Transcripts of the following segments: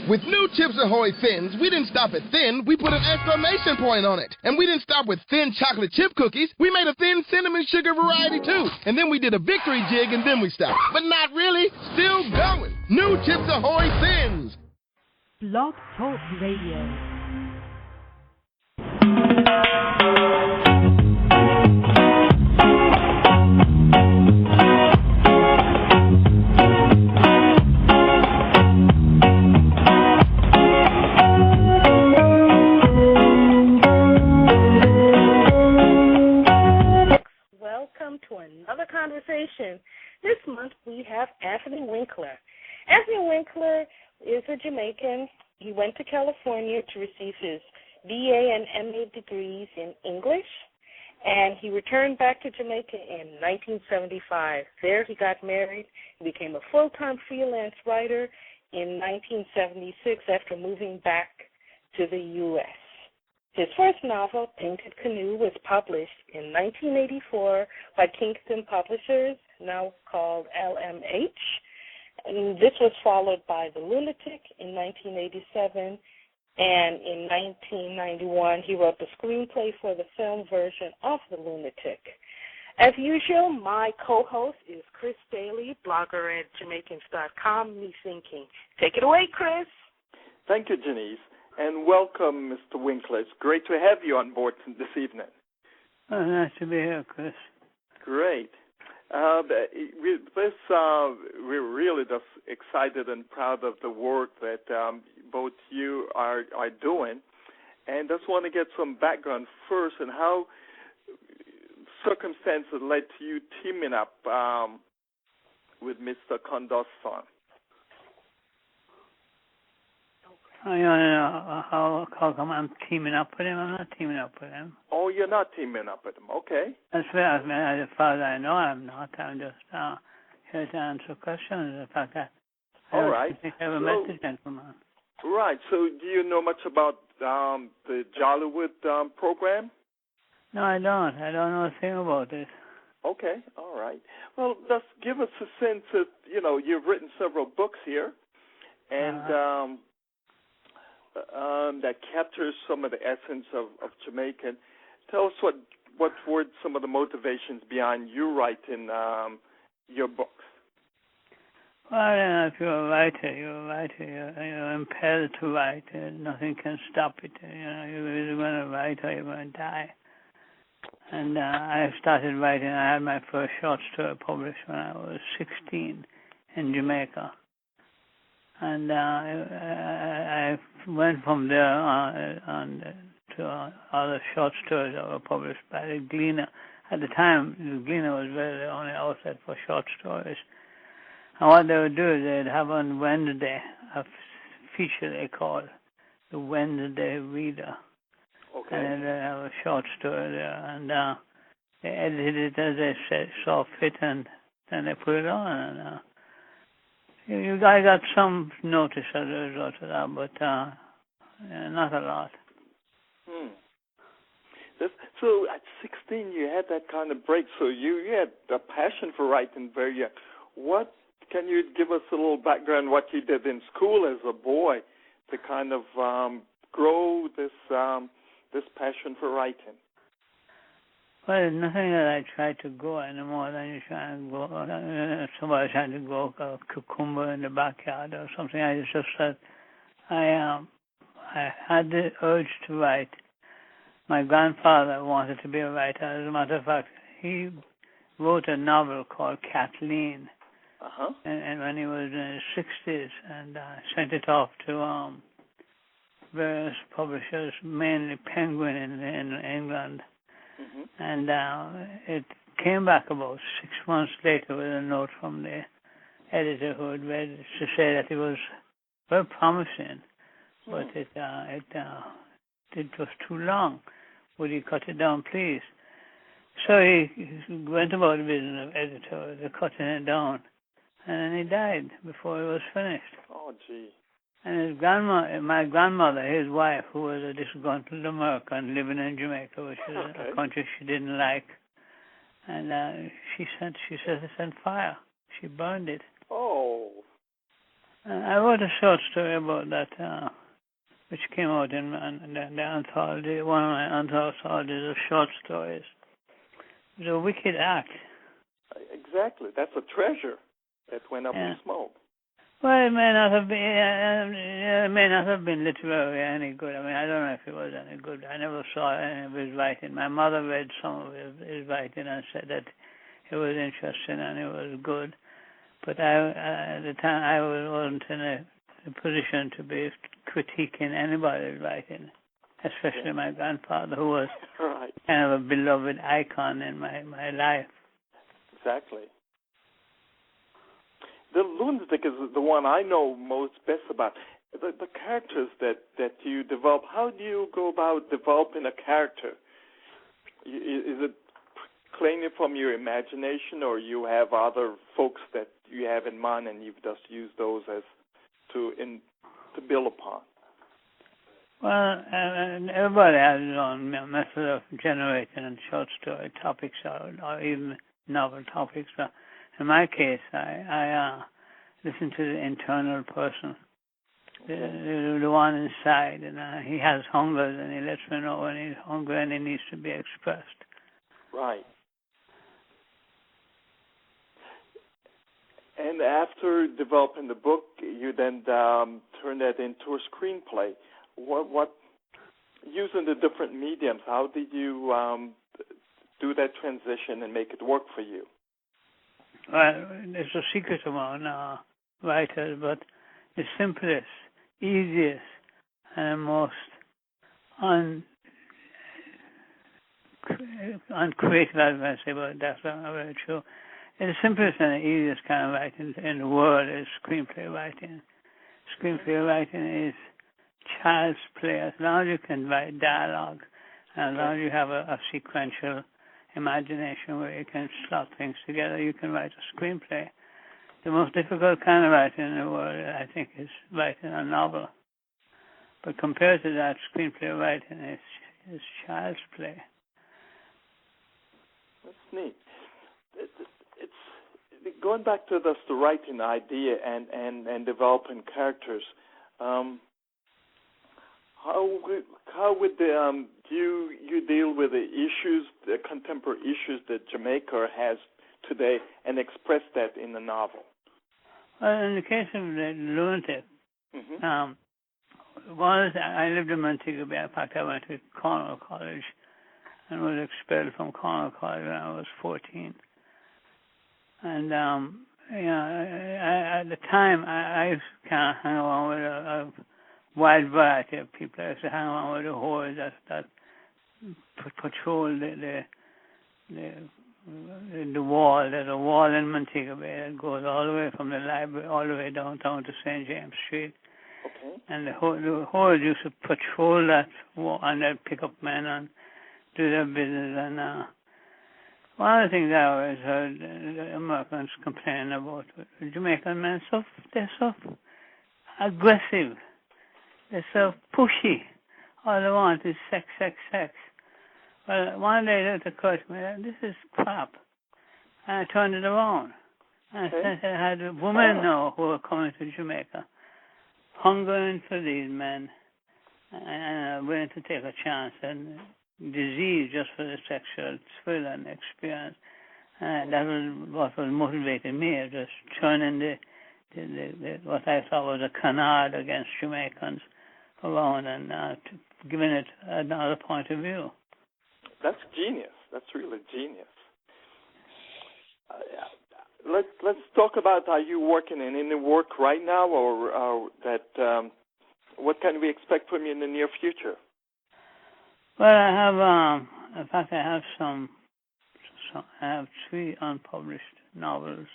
With new Chips Ahoy Thins, we didn't stop at thin, we put an exclamation point on it. And we didn't stop with thin chocolate chip cookies, we made a thin cinnamon sugar variety too. And then we did a victory jig and then we stopped. But not really, still going. New Chips Ahoy Thins. Blog Talk Radio. To another conversation. This month we have Anthony Winkler. Anthony Winkler is a Jamaican. He went to California to receive his BA and MA degrees in English, and he returned back to Jamaica in 1975. There he got married and became a full-time freelance writer in 1976 after moving back to the U.S. His first novel, Painted Canoe, was published in 1984 by Kingston Publishers, now called LMH. And this was followed by The Lunatic in 1987, and in 1991 he wrote the screenplay for the film version of The Lunatic. As usual, my co-host is Chris Daly, blogger at Jamaicans.com, Me Thinking. Take it away, Chris. Thank you, Janice. And welcome, Mr. Winkler. It's great to have you on board this evening. Oh, nice to be here, Chris. Great. We're really just excited and proud of the work that both you are doing. And just want to get some background first on how circumstances led to you teaming up with Mr. Condor's son. Oh, you want to know how come I'm teaming up with him? I'm not teaming up with him. Oh, you're not teaming up with him. Okay. As far as I know, I'm not. I'm just here to answer questions. The fact that I never met the gentleman. Right. So do you know much about the Jollywood program? No, I don't. I don't know a thing about it. Okay. All right. Well, just give us a sense of, you've written several books here, and that captures some of the essence of Jamaican. Tell us what were some of the motivations behind you writing your books? Well, if you're a writer, you're impelled to write. Nothing can stop it. You're either going to write or you're going to die. And I started writing. I had my first short story published when I was 16 in Jamaica. And I went from there to other short stories that were published by the Gleaner. At the time, the Gleaner was really the only outlet for short stories. And what they would do is they'd have on Wednesday a feature they called the Wednesday Reader. Okay. And they'd have a short story there. And they edited it as they saw fit, and then they put it on. And I got some notice as a result of that, but not a lot. So at 16, you had that kind of break. So you had a passion for writing very young. What can you give us a little background? What you did in school as a boy to kind of grow this passion for writing? Well, there's nothing that I try to grow any more than you try to grow. Somebody trying to grow a cucumber in the backyard or something. I just said I had the urge to write. My grandfather wanted to be a writer. As a matter of fact, he wrote a novel called Kathleen, and when he was in his 60s, and sent it off to various publishers, mainly Penguin in England. And it came back about 6 months later with a note from the editor who had read it to say that it was very promising, but it was too long. Would he cut it down, please? So he went about the business of editor, cutting it down, and then he died before it was finished. Oh, gee. And my grandmother, his wife, who was a disgruntled American living in Jamaica, which is a country she didn't like, and she set it on fire. She burned it. Oh. I wrote a short story about that, which came out in the anthology, one of my anthologies of short stories. It was a wicked act. Exactly. That's a treasure that went up in smoke. Well, it may not have been literally any good. I mean, I don't know if it was any good. I never saw any of his writing. My mother read some of his writing and said that it was interesting and it was good. But at the time, I wasn't in a position to be critiquing anybody's writing, especially my grandfather, who was kind of a beloved icon in my life. Exactly. The lunatic is the one I know most best about. The characters that you develop, how do you go about developing a character? Is it claiming from your imagination, or you have other folks that you have in mind and you've just used those as to build upon? Well, everybody has his own method of generating short story topics or even novel topics. But in my case, I listen to the internal person, the one inside, and he has hunger, and he lets me know when he's hungry and it needs to be expressed. Right. And after developing the book, you then turned that into a screenplay. What using the different mediums, how did you do that transition and make it work for you? Well, it's a secret among writers, but the simplest, easiest, and most uncreative, I say, but that's not very true. The simplest and the easiest kind of writing in the world is screenplay writing. Screenplay writing is child's play. As long as you can write dialogue, and as long as you have a sequential imagination where you can slot things together, you can write a screenplay. The most difficult kind of writing in the world, I think, is writing a novel. But compared to that, screenplay writing is child's play. That's neat. It's going back to the writing idea and developing characters. How would you deal with the issues, the contemporary issues that Jamaica has today, and express that in the novel? Well, in the case of the lunatic, I lived in Montego Bay. In fact, I went to Cornell College and was expelled from Cornell College when I was 14. And at the time, I kind of hung around with a wide variety of people. I used to hang around with the whores that patrol the wall. There's a wall in Montego Bay that goes all the way from the library all the way downtown to St. James Street. Okay. And the whores used to patrol that wall, and they'd pick up men and do their business. And one of the things I always heard the Americans complaining about Jamaican men, they're so aggressive. They're so pushy. All they want is sex, sex, sex. Well, one day it occurred to me that this is crap. And I turned it around. And I had women now who were coming to Jamaica, hungering for these men, and willing to take a chance and disease just for the sexual thrill and experience. And that was what was motivating me, just turning the what I thought was a canard against Jamaicans around and giving it another point of view. That's genius. That's really genius. Let's talk about, are you working in any work right now, or that? What can we expect from you in the near future? Well, I have, in fact, I have 3 unpublished novels,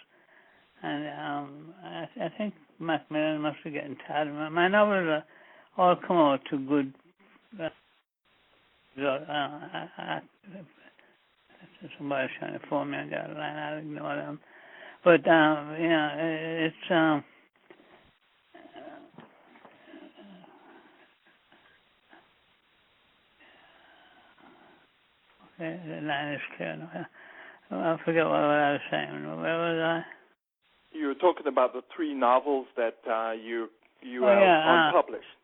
and I think Macmillan must be getting tired of me. My novels all come out to good. Somebody's trying to phone me on that line. I'll ignore them. But it's. Okay, the line is clear now. I forget what I was saying. Where was I? You were talking about the 3 novels that you have unpublished.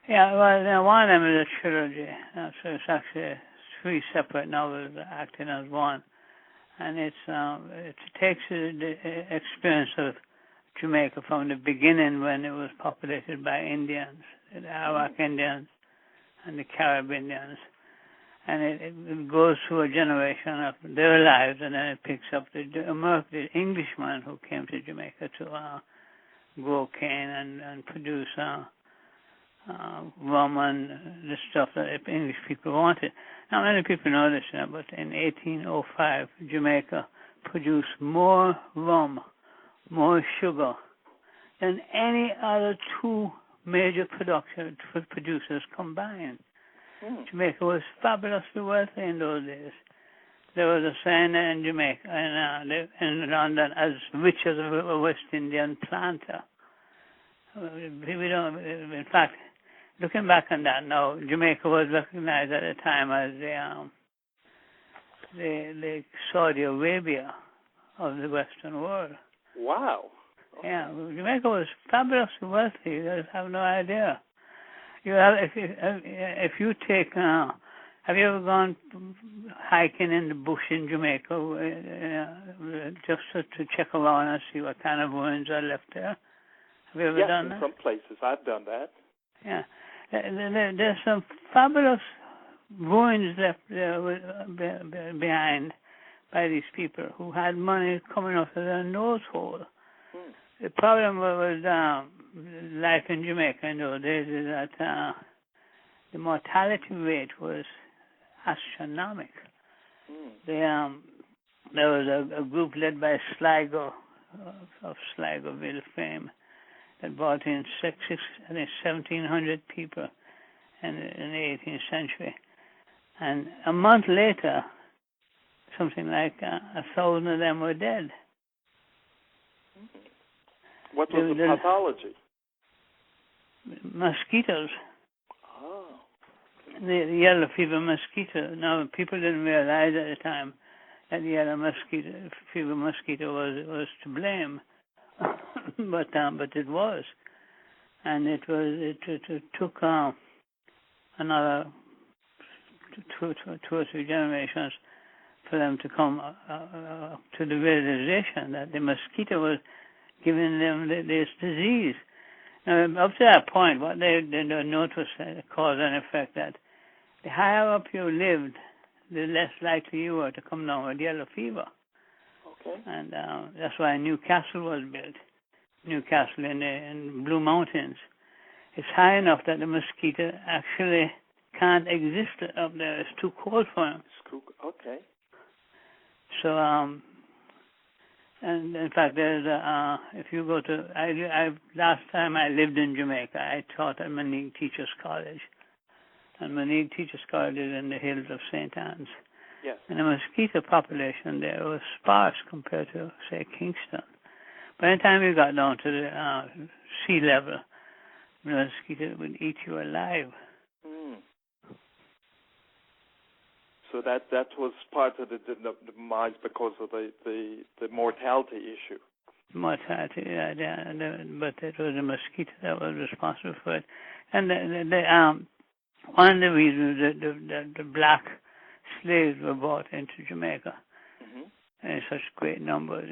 Yeah, well, now one of them is a trilogy. So it's actually 3 separate novels acting as one. And it takes the experience of Jamaica from the beginning when it was populated by Indians, the Arawak Indians and the Carib Indians. And it goes through a generation of their lives, and then it picks up the Englishman who came to Jamaica to grow cane and produce rum and the stuff that English people wanted. Not many people know this, but in 1805, Jamaica produced more rum, more sugar than any other 2 major producers combined. Jamaica was fabulously wealthy in those days. There was a saying in Jamaica, in London, as rich as a West Indian planter. In fact, looking back on that now, Jamaica was recognized at the time as the Saudi Arabia of the Western world. Wow. Okay. Yeah, Jamaica was fabulously wealthy. You have no idea. If you take, have you ever gone hiking in the bush in Jamaica just to check around and see what kind of ruins are left there? Have you ever done that? Yes, in some places I've done that. Yeah, there's some fabulous ruins left there behind by these people who had money coming off of their nose hole. The problem with life in Jamaica in those days is that the mortality rate was astronomical. There was a group led by Sligo of Sligoville fame that brought in 1,700 people in the 18th century. And a month later, something like 1,000 of them were dead. What was the pathology? Mosquitoes. Oh. The yellow fever mosquito. Now, people didn't realize at the time that the yellow fever mosquito was to blame, but it was, and it took another two or three generations for them to come to the realization that the mosquito was giving them this disease. Now, up to that point, what they noticed, cause and effect, that the higher up you lived, the less likely you were to come down with yellow fever. Okay. And that's why Newcastle was built. Newcastle in the Blue Mountains. It's high enough that the mosquito actually can't exist up there. It's too cold for them. Okay. So, and in fact, there's if you go to, last time I lived in Jamaica, I taught at Monique Teachers College. And Monique Teachers College is in the hills of St. Anne's. Yes. And the mosquito population there was sparse compared to, say, Kingston. By the time you got down to the sea level, the mosquito would eat you alive. So that was part of the demise because of the mortality issue. Mortality, yeah, but it was the mosquito that was responsible for it. And one of the reasons that the black slaves were brought into Jamaica in such great numbers,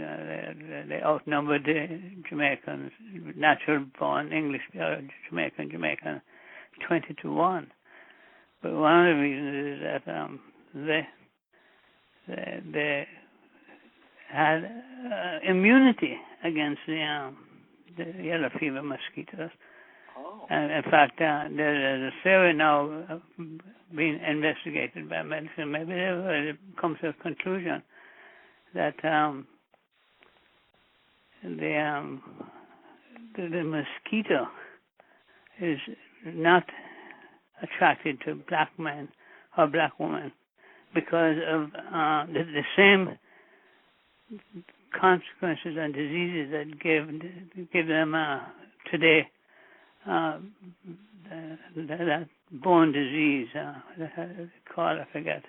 they outnumbered the Jamaicans, natural-born English Jamaican, 20-1. But one of the reasons is that they had immunity against the yellow fever mosquitoes. Oh. And in fact, there's a theory now being investigated by medicine. Maybe they've come to a conclusion that the mosquito is not attracted to black men or black women because of the same consequences and diseases that give them today that bone disease, I forget.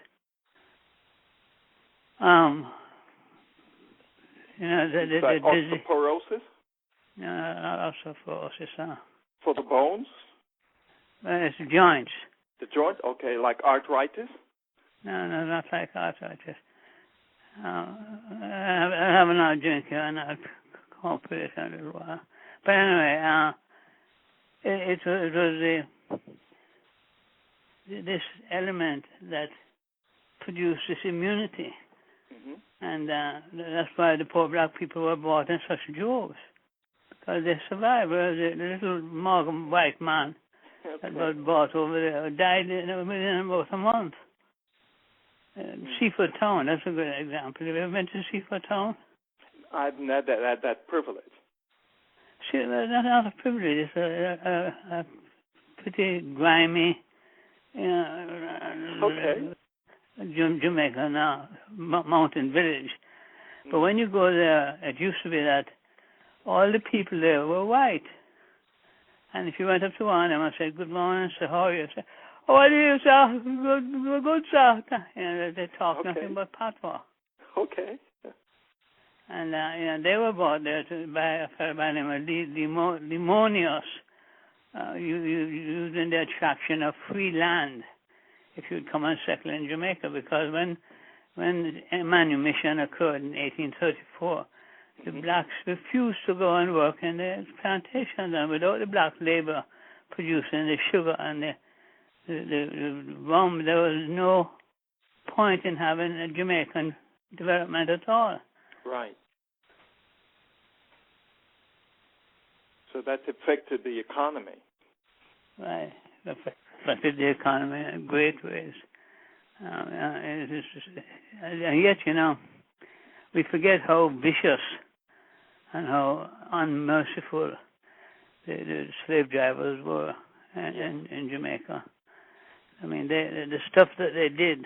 Osteoporosis? Osteoporosis. For the bones? It's joints. The joints? Okay, like arthritis? No, not like arthritis. I have another drink here, and I'll come up with it in a little while. But anyway, it was this element that produced this immunity. Mm-hmm. And that's why the poor black people were brought in such droves, because they survived. Whereas the little Morgan white man that was brought over there died within about a month. Seaford Town, that's a good example. Have you ever been to Seaford Town? I've not had that privilege. See, that's not a privilege. It's a pretty grimy, Jamaica now, mountain village. But when you go there, it used to be that all the people there were white. And if you went up to one of them and said, "Good morning, sir, how are you?" Say, "Oh, are you, sir? Good, sir." They talk nothing but patois. Okay. And they were brought there by a fellow by the name of Limonius, using the attraction of free land if you'd come and settle in Jamaica, because when the manumission occurred in 1834, the blacks refused to go and work in the plantations, and without the black labor producing the sugar and the rum, there was no point in having a Jamaican development at all. Right. So that affected the economy. Right. Affected the economy in great ways. And yet, we forget how vicious and how unmerciful the slave drivers were in Jamaica. I mean, the stuff that they did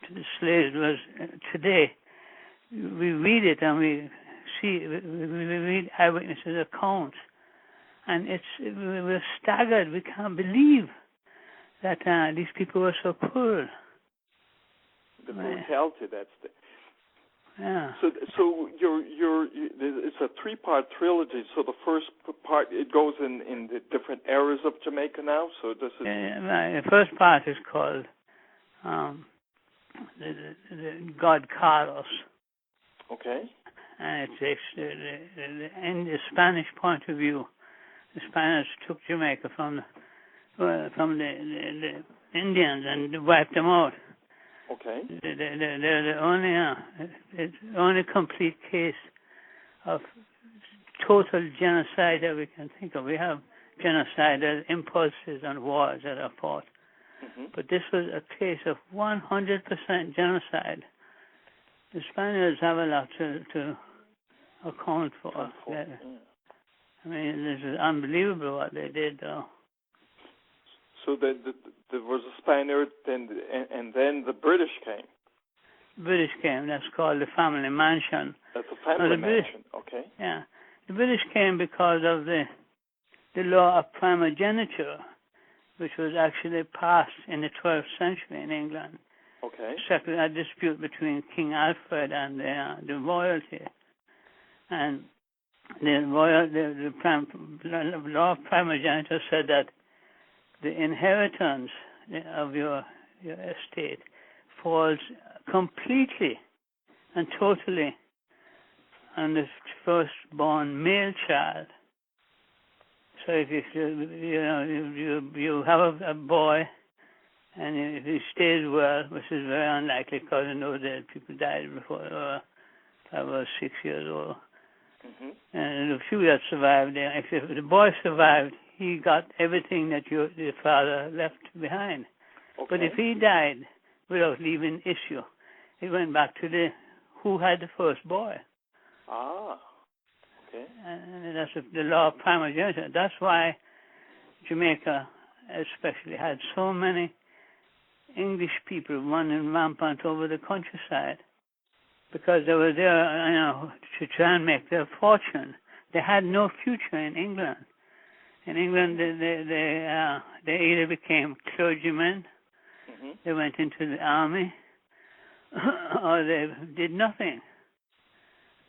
to the slaves was, today, we read it and we read eyewitnesses' accounts, and we're staggered. We can't believe that these people were so cruel. The brutality, that's the... Yeah. So it's a 3-part trilogy. So the first part, it goes in the different eras of Jamaica now. So this is... The first part is called the God Carlos. Okay. And it takes in the Spanish point of view. The Spaniards took Jamaica from the Indians and wiped them out. Okay. They're the only complete case of total genocide that we can think of. We have genocidal impulses and wars that are fought. Mm-hmm. But this was a case of 100% genocide. The Spaniards have a lot to account for. Yeah. I mean, this is unbelievable what they did, though. So there was a Spaniard, and then the British came. British came. That's called the family mansion. That's a family mansion. Okay. Yeah, the British came because of the law of primogeniture, which was actually passed in the 12th century in England. Okay. Settling a dispute between King Alfred and the royalty, and the law of primogeniture said that the inheritance of your estate falls completely and totally on the firstborn male child. So if you have a boy, and if he stays well, which is very unlikely because in those days people died before they were 5 or 6 years old. Mm-hmm. And the few that survived, if the boy survived, he got everything that your father left behind. Okay. But if he died without leaving issue, it went back to who had the first boy. Ah, okay. And that's the law of primogeniture. That's why Jamaica especially had so many English people running rampant over the countryside, because they were there, to try and make their fortune. They had no future in England. In England, they either became clergymen, mm-hmm. they went into the army, or they did nothing.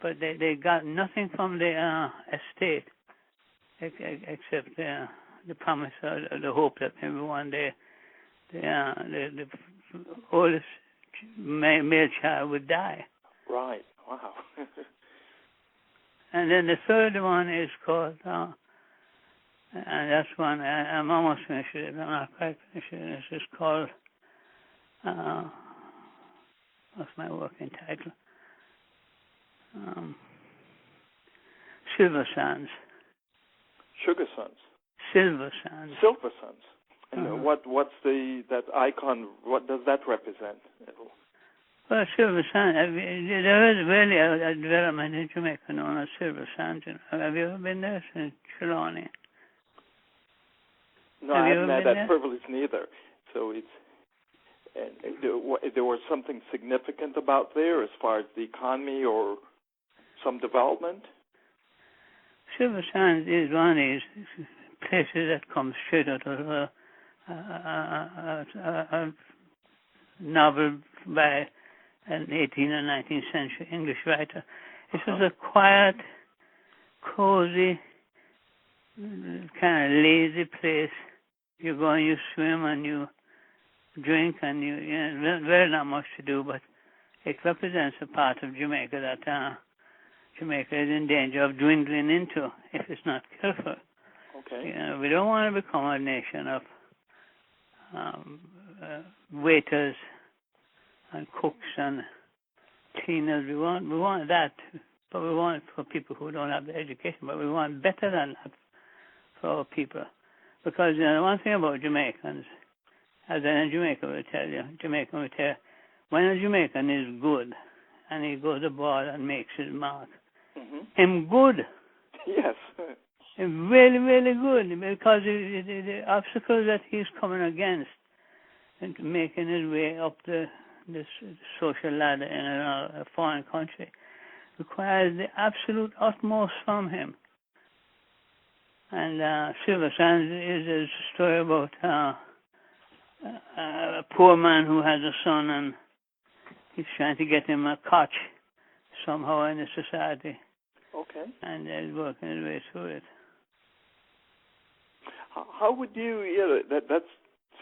But they got nothing from the estate. except the promise or the hope that maybe one day the oldest male child would die. Right. Wow. And then the third one is called, and that's one, I'm almost finished with it, I'm not quite finished with it. It's called, what's my working title? Silver Sands. Sugar Sons. Silver Sands. Silver Sons. And what's that icon? What does that represent? Well, Silver Sands, there is really a development in Jamaica known as Silver Sands. Have you ever been there since Trelawney? No, I haven't had that privilege neither. So there was something significant about there as far as the economy or some development? Silver Sands is one of these places that comes straight out of a novel by an 18th and 19th century English writer. This was a quiet, cozy, kind of lazy place. You go and you swim and you drink and there's very not much to do, but it represents a part of Jamaica that Jamaica is in danger of dwindling into if it's not careful. Okay. We don't want to become a nation of waiters and cooks and cleaners. We want that, but we want it for people who don't have the education. But we want better than that for our people, because one thing about Jamaicans, as a Jamaican will tell you, when a Jamaican is good and he goes abroad and makes his mark, him good. Yes. Really, really good, because the obstacles that he's coming against and making his way up this social ladder in a foreign country requires the absolute utmost from him. And Silver Sands is a story about a poor man who has a son, and he's trying to get him a cotch somehow in the society. Okay. And he's working his way through it. How would you, that's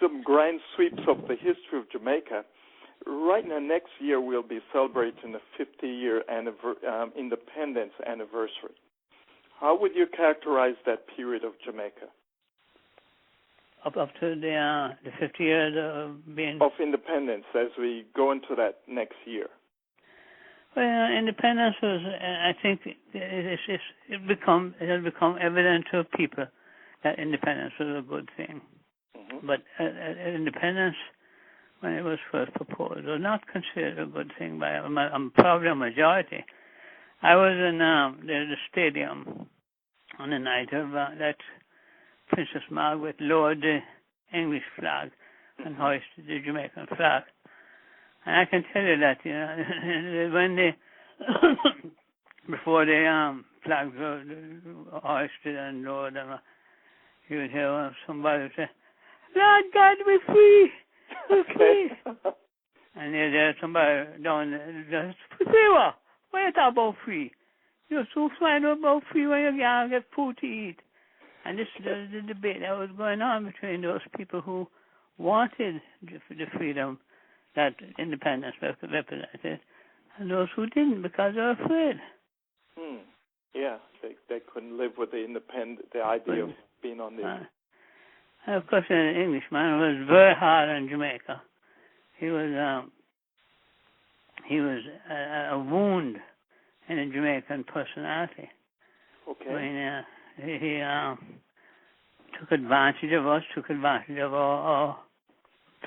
some grand sweeps of the history of Jamaica. Right now, next year, we'll be celebrating the 50-year independence anniversary. How would you characterize that period of Jamaica? Up to the 50 years of being... Of independence as we go into that next year. Well, independence was, I think, it has become evident to people that independence was a good thing. But independence, when it was first proposed, was not considered a good thing by probably a majority. I was in the stadium on the night of that Princess Margaret lowered the English flag and hoisted the Jamaican flag. And I can tell you that, when before the flags were hoisted and lowered, you would hear somebody say, "Lord God, we're free! We're free!" And there's somebody down there, "Free what? Why you talk about free? You're so fine about free when you can't get food to eat." And this is the debate that was going on between those people who wanted the freedom that independence represented, and those who didn't because they were afraid. Yeah, they couldn't live with the idea of being on the... And of course, an Englishman was very hard on Jamaica. He was a wound in the Jamaican personality. Okay. I mean, he took advantage of us, took advantage of our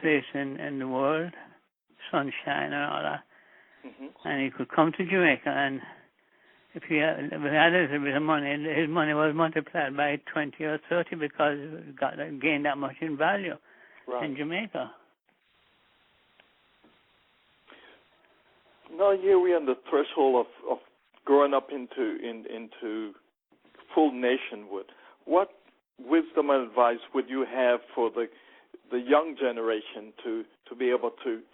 place in the world, sunshine and all that. And he could come to Jamaica, and if he had a little bit of money, his money was multiplied by 20 or 30 because it gained that much in value in Jamaica. Now here we are on the threshold of growing up into full nationhood. What wisdom and advice would you have for the young generation to be able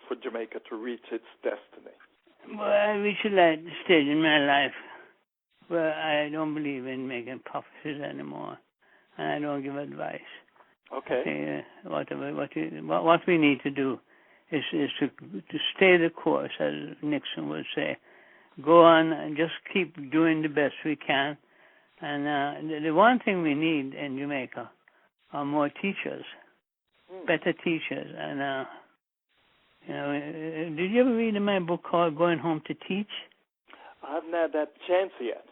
for Jamaica to reach its destiny? Well, I reached that stage in my life Well, I don't believe in making prophecies anymore, and I don't give advice. Okay. What we need to do is to stay the course, as Nixon would say. Go on and just keep doing the best we can. And the one thing we need in Jamaica are more teachers, better teachers. And did you ever read in my book called Going Home to Teach? I haven't had that chance yet.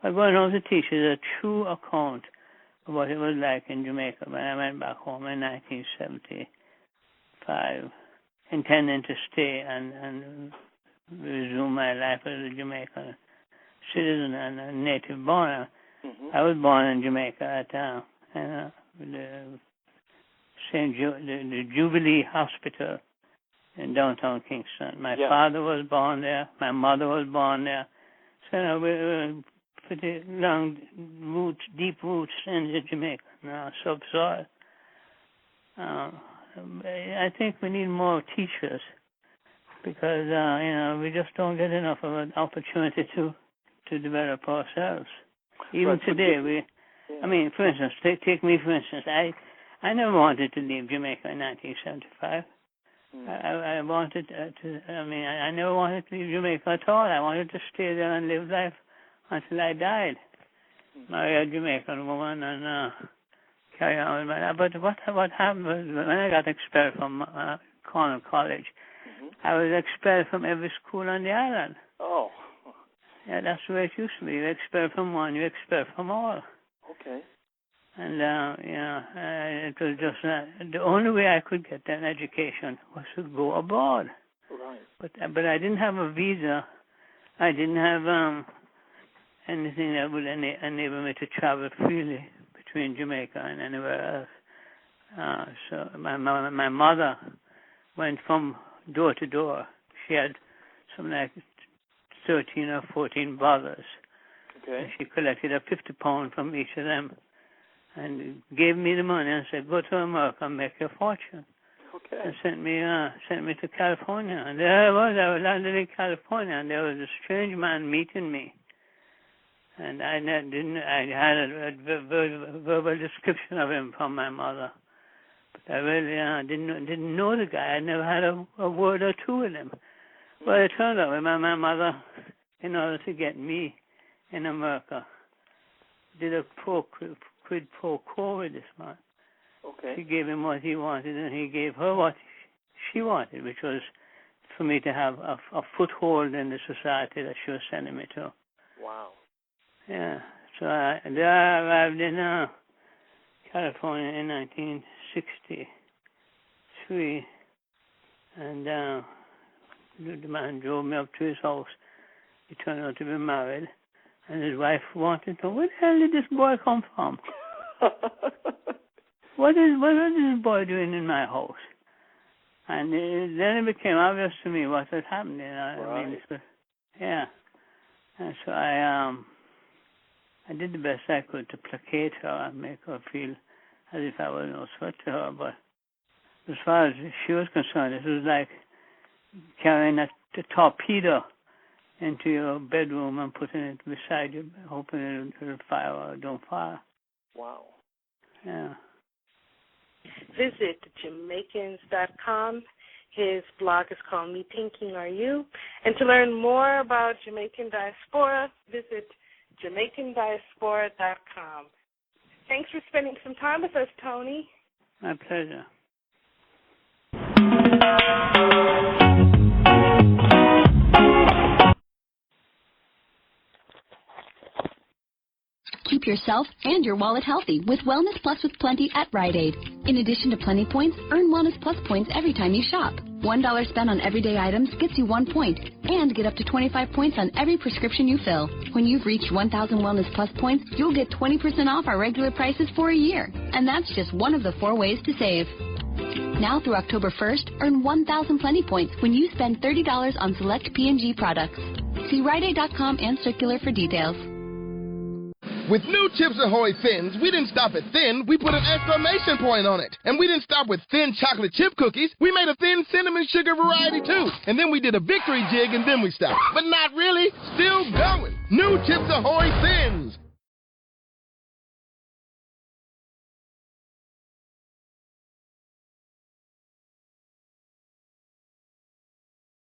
Going Home to Teach is a true account of what it was like in Jamaica when I went back home in 1975, intending to stay and resume my life as a Jamaican citizen and a native born. I was born in Jamaica at the Jubilee Hospital in downtown Kingston. My father was born there. My mother was born there. So we pretty long roots, deep roots in Jamaica, subsoil. I think we need more teachers because we just don't get enough of an opportunity to develop ourselves. Even today, for instance, take me for instance. I never wanted to leave Jamaica in 1975. I wanted I never wanted to leave Jamaica at all. I wanted to stay there and live life until I died. Marry a Jamaican woman and carry on with my life. But what happened was when I got expelled from Cornell College, I was expelled from every school on the island. Oh. Yeah, that's the way it used to be. You expel from one, you expel from all. Okay. And, it was just the only way I could get an education was to go abroad. Right. But I didn't have a visa. I didn't have anything that would enable me to travel freely between Jamaica and anywhere else. So my mother went from door to door. She had something like 13 or 14 brothers. Okay. And she collected £50 from each of them and gave me the money and said, go to America and make your fortune. Okay. And sent me to California. And there I was landed in California, and there was a strange man meeting me. And I had a verbal description of him from my mother. But I really didn't know the guy. I never had a word or two with him. Well, it turned out my mother, in order to get me in America, did a quid pro quo with this man. Okay. She gave him what he wanted, and he gave her what she wanted, which was for me to have a foothold in the society that she was sending me to. Wow. Yeah. So I arrived in California in 1963, and the man drove me up to his house. He turned out to be married, and his wife wanted to know, where the hell did this boy come from? What is this boy doing in my house? And then it became obvious to me what had happened. Right. And so I did the best I could to placate her and make her feel as if I was no threat to her. But as far as she was concerned, it was like carrying a torpedo into your bedroom and putting it beside you, hoping it'll fire or don't fire. Wow. Yeah. Visit Jamaicans.com. His blog is called Me Thinking Are You? And to learn more about Jamaican diaspora, visit JamaicanDiaspora.com. Thanks for spending some time with us, Tony. My pleasure. Keep yourself and your wallet healthy with Wellness Plus with Plenty at Rite Aid. In addition to Plenty points, earn Wellness Plus points every time you shop. $1 spent on everyday items gets you 1 point, and get up to 25 points on every prescription you fill. When you've reached 1,000 Wellness Plus points, you'll get 20% off our regular prices for a year. And that's just one of the 4 ways to save. Now through October 1st, earn 1,000 Plenty points when you spend $30 on select P&G products. See RiteAid.com and Circular for details. With new Chips Ahoy Thins, we didn't stop at thin, we put an exclamation point on it. And we didn't stop with thin chocolate chip cookies, we made a thin cinnamon sugar variety too. And then we did a victory jig and then we stopped. But not really, still going. New Chips Ahoy Thins.